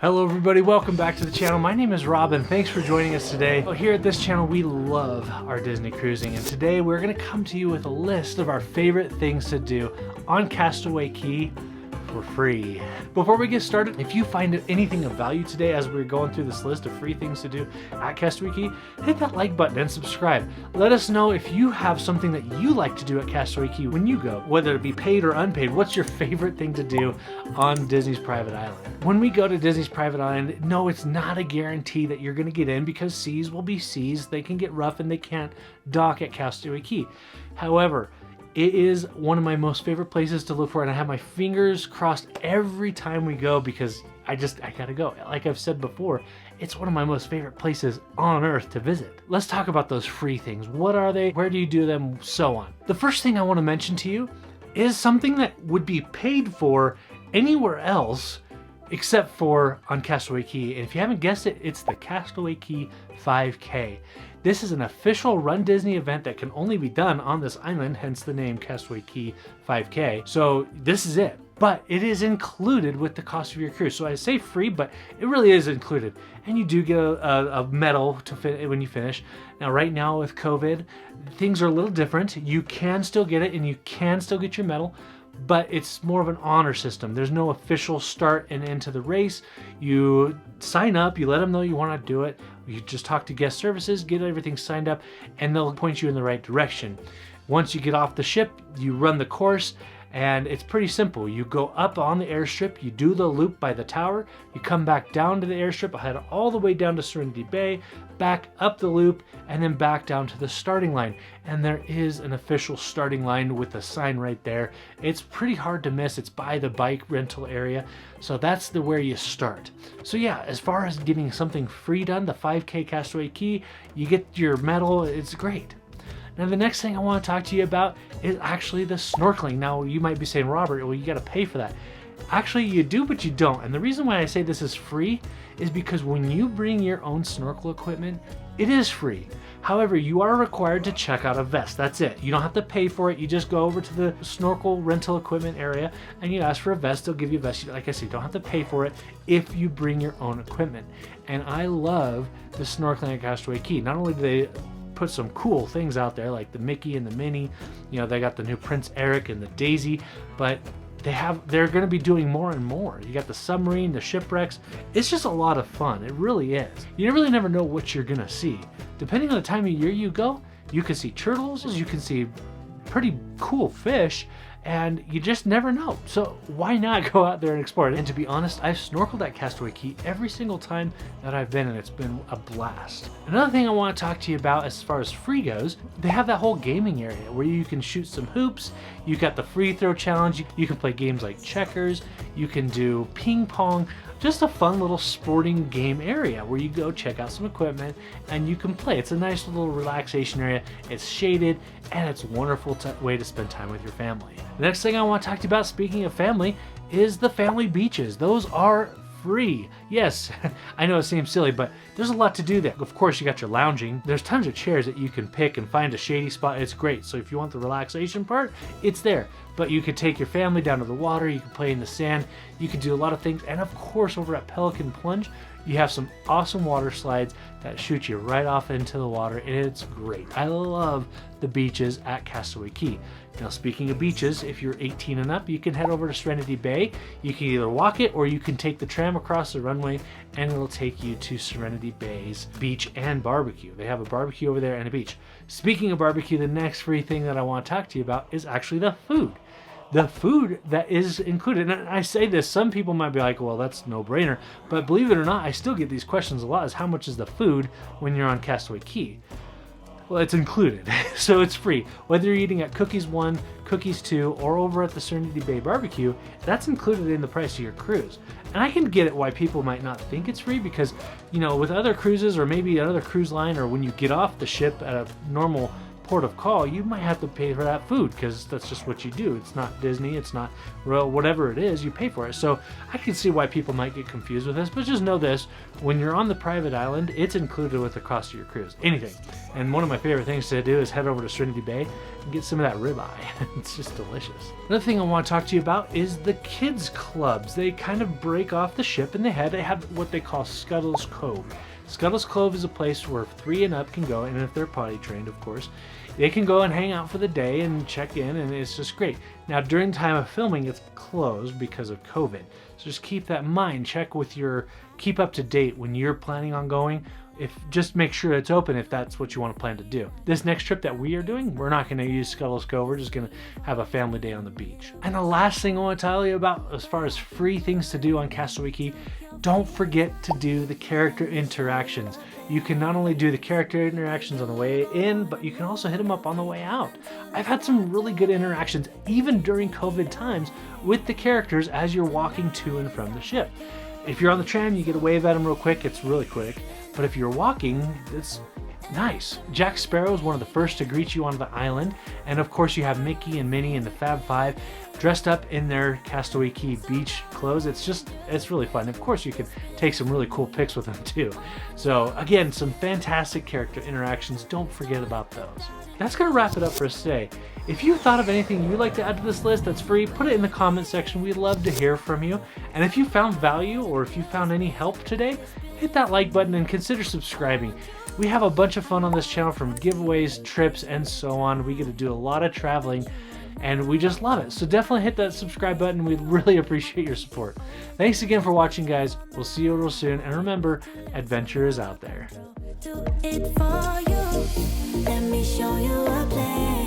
Hello everybody, welcome back to the channel. My name is Rob and thanks for joining us today. Well, here at this channel we love our Disney cruising, and today we're going to come to you with a list of our favorite things to do on Castaway Cay for free. Before we get started, if you find anything of value today as we're going through this list of free things to do at Castaway Cay, hit that like button and subscribe. Let us know if you have something that you like to do at Castaway Cay when you go, whether it be paid or unpaid. What's your favorite thing to do on Disney's private island? When we go to Disney's private island, no, it's not a guarantee that you're going to get in because seas will be seas. They can get rough and they can't dock at Castaway Cay. However, it is one of my most favorite places to look for, and I have my fingers crossed every time we go because I gotta go. Like I've said before, it's one of my most favorite places on earth to visit. Let's talk about those free things. What are they? Where do you do them? So on. The first thing I want to mention to you is something that would be paid for anywhere else except for on Castaway Cay. And if you haven't guessed it, it's the Castaway Cay 5K. This is an official Run Disney event that can only be done on this island, hence the name Castaway Cay 5K. So this is it. But it is included with the cost of your cruise. So I say free, but it really is included. And you do get a medal when you finish. Now, right now with COVID, things are a little different. You can still get it and you can still get your medal, but it's more of an honor system. There's no official start and end to the race. You sign up, you let them know you want to do it. You just talk to guest services, get everything signed up, and they'll point you in the right direction. Once you get off the ship, you run the course, and it's pretty simple. You go up on the airstrip, you do the loop by the tower, you come back down to the airstrip, head all the way down to Serenity Bay, back up the loop, and then back down to the starting line. And there is an official starting line with a sign right there. It's pretty hard to miss. It's by the bike rental area. So that's where you start. So yeah, as far as getting something free done, the 5K Castaway Cay, you get your medal, it's great. Now the next thing I want to talk to you about is actually the snorkeling. Now you might be saying, Robert, well, you got to pay for that. Actually you do, but you don't. And the reason why I say this is free is because when you bring your own snorkel equipment, it is free. However, you are required to check out a vest. That's it. You don't have to pay for it. You just go over to the snorkel rental equipment area and you ask for a vest. They'll give you a vest. Like I said, you don't have to pay for it if you bring your own equipment. And I love the snorkeling at Castaway Cay. Not only do they put some cool things out there like the Mickey and the Minnie, you know, they got the new Prince Eric and the Daisy, but they're going to be doing more and more. You got the submarine, the shipwrecks. It's just a lot of fun. It really is. You really never know what you're going to see. Depending on the time of year you go, you can see turtles, you can see pretty cool fish, and you just never know. So why not go out there and explore it? And to be honest, I've snorkeled at Castaway Cay every single time that I've been, and it's been a blast. Another thing I want to talk to you about as far as free goes, they have that whole gaming area where you can shoot some hoops. You got the free throw challenge. You can play games like checkers. You can do ping pong. Just a fun little sporting game area where you go check out some equipment and you can play. It's a nice little relaxation area. It's shaded and it's a wonderful way to spend time with your family. The next thing I want to talk to you about, speaking of family, is the family beaches. Those are free. Yes, I know it seems silly, but there's a lot to do there. Of course, you got your lounging. There's tons of chairs that you can pick and find a shady spot. It's great. So if you want the relaxation part, it's there. But you could take your family down to the water. You can play in the sand. You could do a lot of things. And of course, over at Pelican Plunge, you have some awesome water slides that shoot you right off into the water. And it's great. I love the beaches at Castaway Cay. Now, speaking of beaches, if you're 18 and up, you can head over to Serenity Bay. You can either walk it or you can take the tram across the runway and it'll take you to Serenity Bay's beach and barbecue. They have a barbecue over there and a beach. Speaking of barbecue, the next free thing that I want to talk to you about is actually the food. The food that is included. And I say this, some people might be like, well, that's no brainer. But believe it or not, I still get these questions a lot, is how much is the food when you're on Castaway Cay? Well, it's included, so it's free. Whether you're eating at Cookies 1, Cookies 2, or over at the Serenity Bay Barbecue, that's included in the price of your cruise. And I can get it why people might not think it's free because, you know, with other cruises or maybe another cruise line, or when you get off the ship at a normal port of call, you might have to pay for that food because that's just what you do. It's not Disney, it's not Royal, whatever it is, you pay for it. So I can see why people might get confused with this, but just know this, when you're on the private island, it's included with the cost of your cruise, anything. And one of my favorite things to do is head over to Serenity Bay and get some of that ribeye. It's just delicious. Another thing I want to talk to you about is the kids clubs. They kind of break off the ship and they have what they call SCUTTLE'S Cove. SCUTTLE'S Cove is a place where 3 and up can go, and if they're potty trained, of course, they can go and hang out for the day and check in, and it's just great. Now, during the time of filming, it's closed because of COVID. So just keep that in mind. Keep up to date when you're planning on going. Just make sure it's open if that's what you want to plan to do. This next trip that we are doing, we're not going to use SCUTTLE'S Cove. We're just going to have a family day on the beach. And the last thing I want to tell you about as far as free things to do on Castaway Cay, don't forget to do the character interactions. You can not only do the character interactions on the way in, but you can also hit them up on the way out. I've had some really good interactions, even during COVID times, with the characters as you're walking to and from the ship. If you're on the tram, you get a wave at them real quick. It's really quick. But if you're walking, it's nice. Jack Sparrow is one of the first to greet you on the island. And of course you have Mickey and Minnie and the Fab Five dressed up in their Castaway Cay beach clothes. It's really fun. Of course you can take some really cool pics with them too. So again, some fantastic character interactions. Don't forget about those. That's gonna wrap it up for us today. If you thought of anything you'd like to add to this list that's free, put it in the comment section. We'd love to hear from you. And if you found value or if you found any help today, hit that like button and consider subscribing. We have a bunch of fun on this channel, from giveaways, trips, and so on. We get to do a lot of traveling and we just love it. So definitely hit that subscribe button. We'd really appreciate your support. Thanks again for watching, guys. We'll see you real soon. And remember, adventure is out there. Do it for you. Let me show you a place.